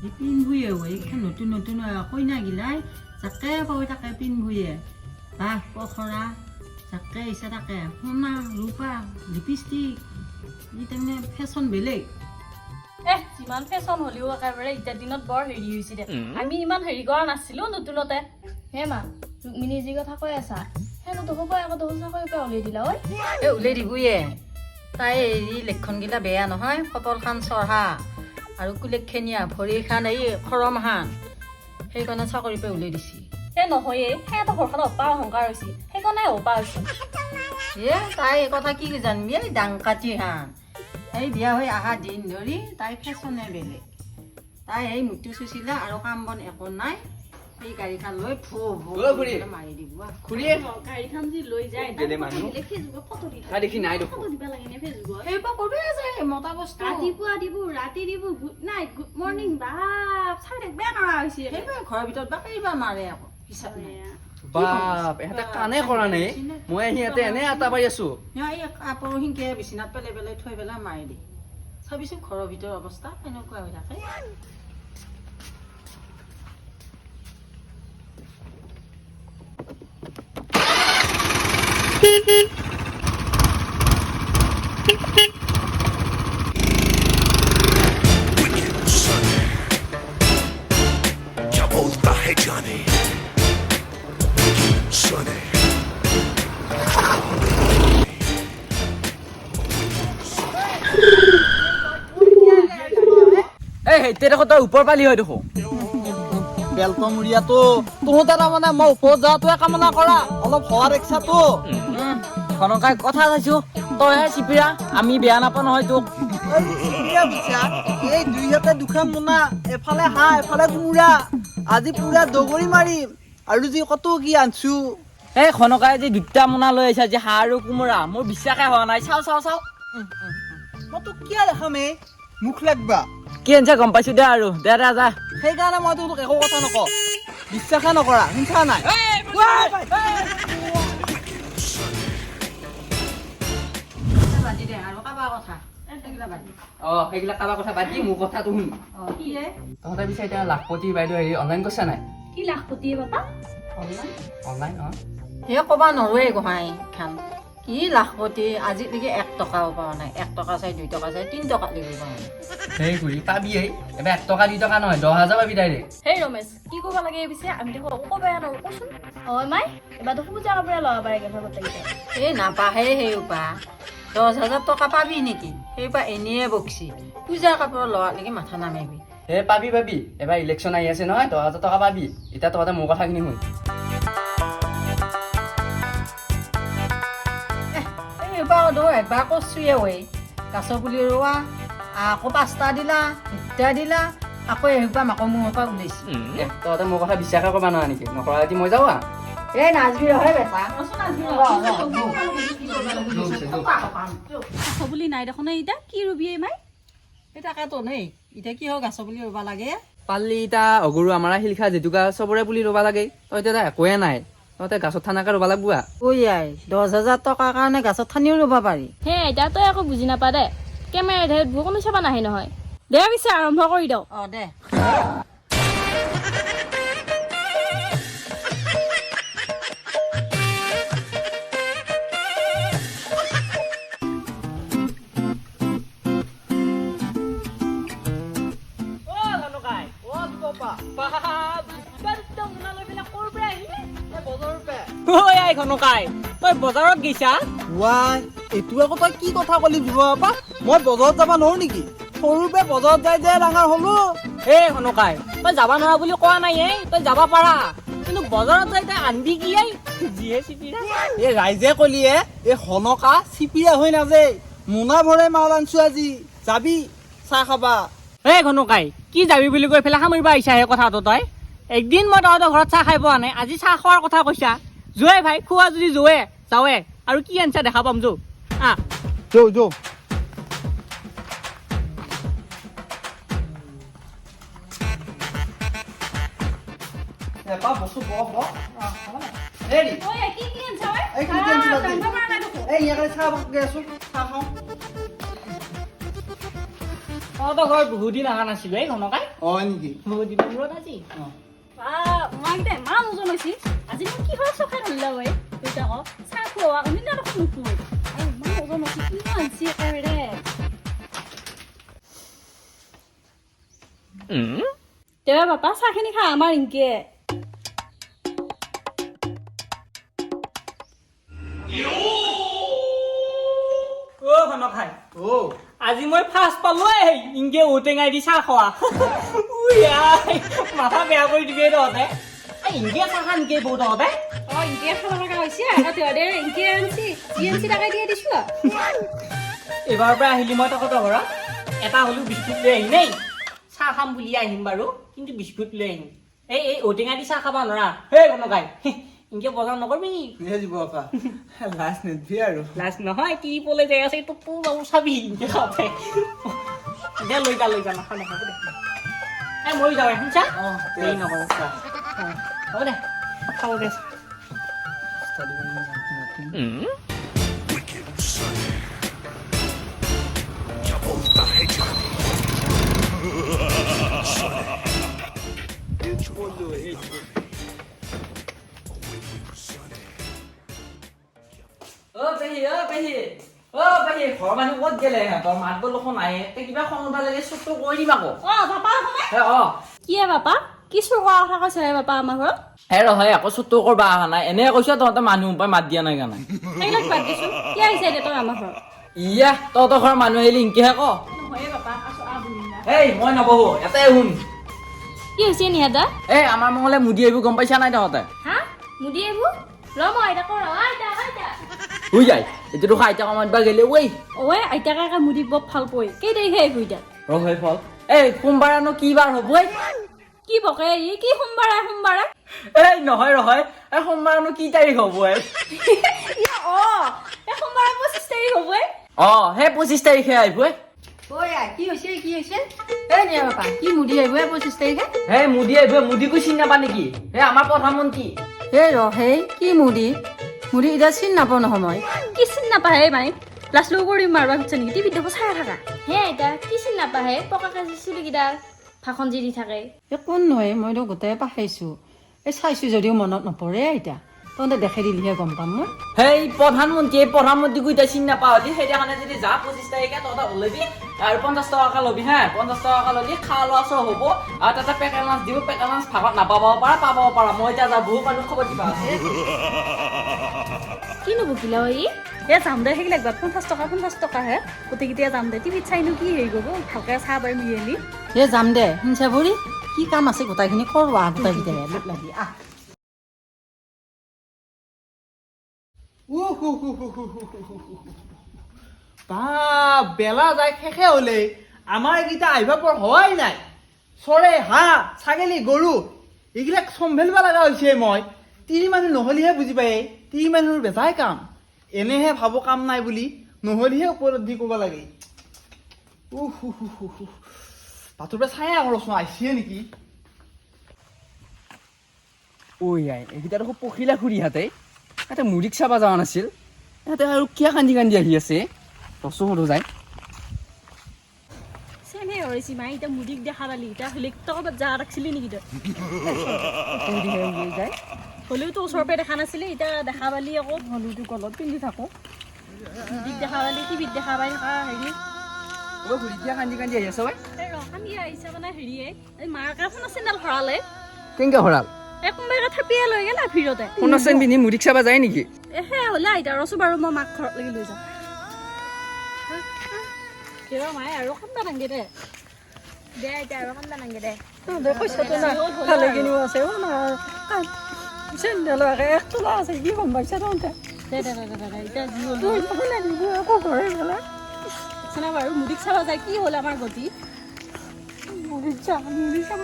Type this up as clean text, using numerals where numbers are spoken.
পিনভুয়ে এইখন নতুন নতুন কইনা গিলাই যাকে পাই তাকে পিনভুয়ে বাহ পখৰা যাকে ইচ্ছা তাকে সোণা ৰূপা লিপষ্টিক ই তাৰমানে ফেশ্বন বেলেগ যিমান ফেশ্বন হ'লেও একেবাৰে এতিয়া দিনত বৰ হেৰি হৈছে দে আমি ইমান হেৰি কৰা নাছিলো নতুনতে হে মা ৰুক্মিণী যি কথা কৈ আছা হে নহ'ব আকৌ দেখোন চাকৰি পৰা উলিয়াই দিলা ঐ উলিয়াই দিবয়ে তাই হেৰি লক্ষণগিলা বেয়া নহয় কপালখান চঢ়া আৰু কুলেক্ষণীয়া ভৰিখান এই খৰমহান সেইকাৰণে চাকৰিৰ পৰা উলিয়াই দিছে সেই নহয়ে সেইটো ঘৰখনত অপা অহংকাৰ হৈছে সেইকাৰণে অপা হৈছে তাই এই কথা কি জানবি এই ডাংকাটি হান এই বিয়া হৈ অহা দিন ধৰি তাই ফেশ্বনে বেলেগ তাই এই মৃত্যু চুচিলা আৰু কাম বন একো নাই এই গাড়ীখন লৈ মাৰি দিব গাড়ীখন যি লৈ যায় ফেচবুকত ফটো দিবা লাগে নে ফেচবুকত সেইবোৰ কৰোৱে যায় মতা বস্তু ৰাতিপুৱা দিব ৰাতি দিব গুড নাইট গুড মৰ্ণিং বাপ চাই থাকিব নোৱাৰা হৈছে সেইবোৰ ঘৰৰ ভিতৰত বা কেইবা মাৰে আকৌ হিচাপ নাই বাপ এহেঁতে কাণে কৰা নাই মই সিহঁতে এনে আটা পাই আছো এই কাপোৰ সিংকে বিচনাত পেলাই পেলাই থৈ পেলাই মাৰি দিয়ে চাবিচোন ঘৰৰ ভিতৰৰ অৱস্থা কেনেকুৱা হৈ থাকে क्या बोलता है जाने सुने সেইতে দেখো তই ওপৰ পালি হয় দেখো বেলকমুৰীয়াটো তহঁতে তাৰমানে মই ওপৰত যোৱাটোৱে কামনা কৰা অলপ হোৱাৰ ইচ্ছাটো খনকাই কথা চাইছো তইহে চিপিৰা আমি বেয়া নাপাওঁ নহয় তোক এই দুইহাতে দুখান মোনা এফালে হাঁহ এফালে কোমোৰা আজি পুৰা দগৰি মাৰিম আৰু যি কত কি আনছো এই খনকাই যে দুটা মোনা লৈ আহিছা যে হাঁহ আৰু কোমোৰা মোৰ বিশ্বাসে হোৱা নাই চাও চাও চাও মই তোক কিয় দেখাম এই মুখ লাগবা কি আনছা গম পাইছো দে আৰু দে দে যা সেইকাৰণে মই তোক একো কথা নকওঁ বিশ্বাসে নকৰা শুনছা নাই সেইগিলা কাৰোবাৰ কথা বাদ দি মোৰ কথাটো শুন তহঁতে পিছে এতিয়া লাখপতি বাইদেউ হেৰি অনলাইন কৰিছা নাই কি লাখপতি বাপা অনলাইন সেই ক'বা নৰোৱে গোহাঁই খান কি লাখপতি আজিলৈকে 1 টকাও পোৱা নাই 1 টকা চাই 2 টকা চাই 3 টকা দিব পৰা নাই সেই ঘূৰি পাবি এবাৰ 1 টকা 2 টকা নহয় 10,000 পাবি ডাইৰেক্ট হেই ৰমেশ কি কৰিব লাগে পিছে আমি দেখোন অকো বেয়া নকৰো কচোন হয় মাই এবাৰ দেখোন পূজা কাপোৰে ল'ব পাৰে কেনেকুৱা লাগিছে এই নাপাহে সেইপা 10,000 টকা পাবি নেকি সেইপা এনেয়ে বকছি পূজাৰ কাপোৰ লোৱা নেকি মাথা নামাৰিবি এই পাবি পাবি এবাৰ ইলেকশ্যন আহি আছে নহয় 10,000 টকা পাবি এতিয়া তহঁতে মোৰ কথাখিনি শুন এইবাৰ এবাৰ কৈছোৱে ঐ গাছৰ পুলি ৰোৱা আকৌ 5টা দিলা 2টা দিলা আকৌ এইবাৰ মাকৰ মূৰৰ পৰা ওলাইছে তহঁতে মোৰ কথা বিশ্বাসে কৰিব নোৱাৰা নেকি নকৰা যদি মই যাওঁ এই নাচবি ৰহে বেটা বুলি নাই দেখোন এতিয়া কি ৰুবি মাই এই তাকেতো নেই এতিয়া কি হয় গাছৰ পুলি ৰুব লাগে পালি এতিয়া অগৰু আমাৰ শিলিখা জেতুকা চবৰে পুলি ৰুব লাগে তই এতিয়া একোৱে নাই তহঁতে গাছত ঠানাকে ৰুব লাগব ঐ আই 10,000 টকাৰ কাৰণে গাছত ঠানিও ৰুব পাৰি হে এতিয়া তই একো বুজি নাপা দে কেমেৰা ধেৰ কোনো চাবা নাহে নহয় দে পিছে আৰম্ভ কৰি দিওঁ দে তই বজাৰত গৈছা এইটো আকৌ তই কি কথা কলি বাপা মই বজাৰত যাব নোৱাৰো নেকি সৰুৰ পৰা বজাৰত যাই যে ডাঙৰ হলো এই খনকাই তই যাব নোৱাৰা বুলি কোৱা নাই তই যাব পাৰা কিন্তু বজাৰত যাই তই আনবি কি যিহে চিপিৰা এই ৰাইজে কলিয়ে এই খনকা চিপিৰা হৈ নাযায় মোনা ভৰে মাল আনছো আজি যাবি চাহ খাবা এই খনকাই কি যাবি বুলি কৈ পেলাই সামৰিব আহিছা সেই কথাটো তই একদিন মই তহঁতৰ ঘৰত চাহ খাই পোৱা নাই আজি চাহ খোৱাৰ কথা কৈছা যোৱে ভাই খোৱা যদি যোৱে যাৱে আৰু কি আনছা দেখা পাম যৌ যৌ তহঁতৰ ঘৰত বহুত দিন অহা নাছিলো এই ঘনকাই হয় নেকি বহুত দিনৰ মূৰত আজি মই এতিয়া ইমান ওজন হৈছি আজি মই কি হয় চখাই ধৰিলা বৈ দেউতা আকৌ চাহ খোৱা আমি না দেখোন নুখোৱা আৰু ইমান ওজন হৈছি কিমান আনছি একেবাৰে দেৱা বাপা চাহখিনি খা আমাৰ ইনকে অ ঘনকাই অ আজি মই ফাৰ্ষ্ট পালো ইনকে ঔটেঙাই দি চাহ খোৱা উই মাথা বেয়া কৰি দিবি তহঁতে ইনকে চাহ খা নেকি বৌ তহঁতে ইনকে খাব লগা হৈছে আকৌ দেৱাদে ইনকে আনছি জি এন চি টাকা দিয়ে দিছো এইবাৰৰ পৰা আহিলি মই তহঁতৰ ঘৰত এটা হ'লেও বিস্কুট লৈ আহিম দেই চাহ খাম বুলি আহিম বাৰু কিন্তু বিস্কুট লৈ আহিম এই ঔটেঙা দি চাহ খাবা নোৱাৰা হেই ঘনকাই ইনকে বজাৰ নকৰবি নিহে দিব আপা লাজ নিদিবি আৰু লাজ নহয় কি পলে যাই আছে তোক তো যাব চাবি ইনকে খাওঁতে দে লৈ যা নাখা দে মই যাওঁ শুনছা দেৰি নকৰোঁ হ'ব দে খাব দে Wicked Sonny. क्या बोलता है जाने ঘৰৰ মানুহ ক'ত গেলে সিহঁতৰ মাত বোল দেখোন নাহে কিবা খং উঠা লাগে চুপটো কৰি দিম আকৌ বাপা কি বাপা কি চুৰ কৰা কথা কৈছে বাপা আমাৰ ঘৰত হয় আকৌ চুটো কৰবা অহা নাই এনে কৈছ তহঁতে মানুহ পাই মাত দিয়া নাই কাৰণে সেইবিলাক বাদ দিছো কি আহিছে দে তই আমাৰ ঘৰত ইয়া তহঁতৰ ঘৰৰ মানুহ আহিলে ইনকেহে ক নহয়ে বাপা আছো বুলিম না এই মই নবহো এটাই শুন কি হৈছে নিহাদা এই আমাৰ মঙলে মুদি আহিব গম পাইছা নাই তহঁতে হা মুদি এইবোৰ ৰ মই আইতা কৰ আইতা হৈ যায় এতিয়াতো আইতা কামত বা গেলে ঐ ঐ আইতা কাকা মুদি বৰ ভাল পই কেই তাৰিখে আহিব এতিয়া ৰহে ফল এই সোমবাৰেনো কি বাৰ হ'ব ঐ কি বকে ই কি সোমবাৰে এই নহয় এই সোমবাৰেনো কি তাৰিখ হ'ব এই সোমবাৰে 25 তাৰিখ হ'ব সেই 25 তাৰিখে আহিব ঐ কি হৈছে এই নিয়া বাপা কি মুদি আহিব 25 তাৰিখে হে মুদি আহিব মুদিকো চিনি নাপা নেকি হে আমাৰ প্ৰধানমন্ত্ৰী এই ৰহেই কি মুদি এতিয়া চিন নাপাওঁ নহয় মই কি চিন নাপাহে মাই লাজ লগ কৰি মাৰবা খুজিছে নেকি টিভিত দেখো চাই থাকা হে আইতা কি চিন নাপাহে পকা কাজি চুলিকেইডাল ভাষণ যি দি থাকে এই কোন নহয় মইতো গোটেই পাহাইছোঁ এই চাইছোঁ যদিও মনত নপৰে এতিয়া তহঁতে দেখাই দিলিহে গম পাম মই সেই প্ৰধানমন্ত্ৰীকো এতিয়া চিনি নাপাওঁ সেইটা কাৰণে যদি যা 25 তাৰিখে তহঁতে ওলাবি আৰু 50 টকা ল'বি হা 50 টকা ল'বি খোৱা লোৱা চব হ'ব আৰু তাতে পেকেট লাঞ্চ দিব পেকেট লাঞ্চ ভাগত নাপাব পাৰা মই এতিয়া যাওঁ বহুত মানুহ খবৰ দিবা কিনো বকিলা ই যাম দে সেইবিলাক 50 টকা হে গোটেইকেইটা যাম দে টিভিত চাইনো কি হেৰি কৰিব ভালকে চাহ পাই মিলি যাম দে হিংসা ভৰি কি কাম আছে গোটাইখিনি কৰোঁ গোটাইকেইটাই লোক লাগি বা বেলা যায় শেষে হলে আমাৰ এইকেইটা আহিব পৰা হোৱাই নাই চৰে হাঁহ ছাগলী গৰু এইবিলাক চম্ভালিব লগা হৈছে মই তিৰি মানুহ নহ'লেহে বুজি পায় তিৰি মানুহৰ বেজাই কাম এনেহে ভাবো কাম নাই বুলি নহ'লেহে উপলব্ধি কৰিব লাগে বাটৰ পৰা চাই ৰচোন আহিছে নেকি ঐ এইকেইটা দেখোন পখিলা খুৰীহঁতে ইয়াতে মুৰিক চাবা যোৱা নাছিল ইয়াতে আৰু কিয় কান্দি আহি আছে ৰচো সৰু যায় চেমে হৰিছি মাই এতিয়া মুদিক দেখা পালি এতিয়া হলে ক'ৰবাত যা ৰাখিছিলি নেকি তই যায় হ'লেওতো ওচৰৰ পৰা দেখা নাছিলি এতিয়া দেখা পালি আকৌ হ'লেওতো গলত পিন্ধি থাকোঁ মুদিক দেখা পালি টিভিত দেখা পাই থকা হেৰি খুৰী কিয় কান্দি আহি আছে কান্দি আহিছে মানে হেৰিয়ে এই মাৰ কাষখন চেণ্ডেল ভৰালে কেনেকৈ ভৰাল কোনোবাই থাপিয়ে লৈ গেলা ভিৰতে সোণৰ চেন পিন্ধি মুৰিক চাবা যায় নেকি হে হ'লে আইতা ৰচো বাৰু মই মাক ঘৰত লাগি লৈ যাম কিয় মায়ে আৰু কান্দা নাংগে দে আইতা আৰু কান্দা নাংগে দে পইচাটো না ভালেখিনিও আছে চেণ্ডেল এক তোলা আছে কি গম পাইছা তহঁতে এতিয়া যি হ'ল বাৰু মুদিক চাবা যায় কি হ'ল আমাৰ গতি মুদি চাব